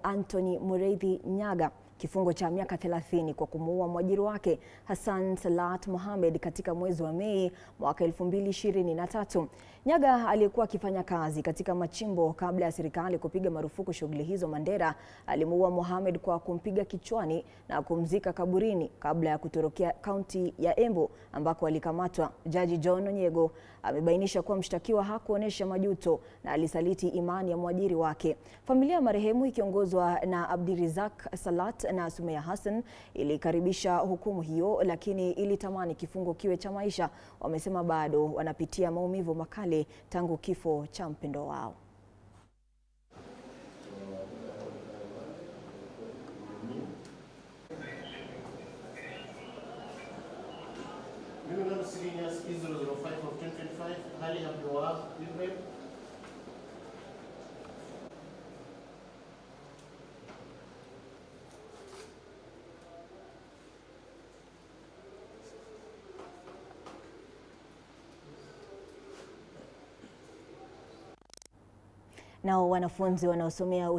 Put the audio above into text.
Anthony Mureithi Nyaga kifungo cha miaka 30 kwa kumuua mwajiri wake Hassan Salat Mohamed katika mwezi wa Mei mwaka 2023. Nyaga aliyekuwa akifanya kazi katika machimbo kabla ya serikali kupiga marufuku shughuli hizo Mandera, alimuua Mohamed kwa kumpiga kichwani na kumzika kaburini kabla ya kutorokea kaunti ya Embu ambako alikamatwa. Jaji John Onyego amebainisha kuwa mshtakiwa hakuonesha majuto na alisaliti imani ya mwajiri wake. Familia ya marehemu ikiongozwa na Abdirizak Salat na Sumaya Hassan ilikaribisha hukumu hiyo, lakini ilitamani kifungo kiwe cha maisha. Wamesema bado wanapitia maumivu makali tangu kifo cha mpendo wao. Nao wanafunzi wanaosomea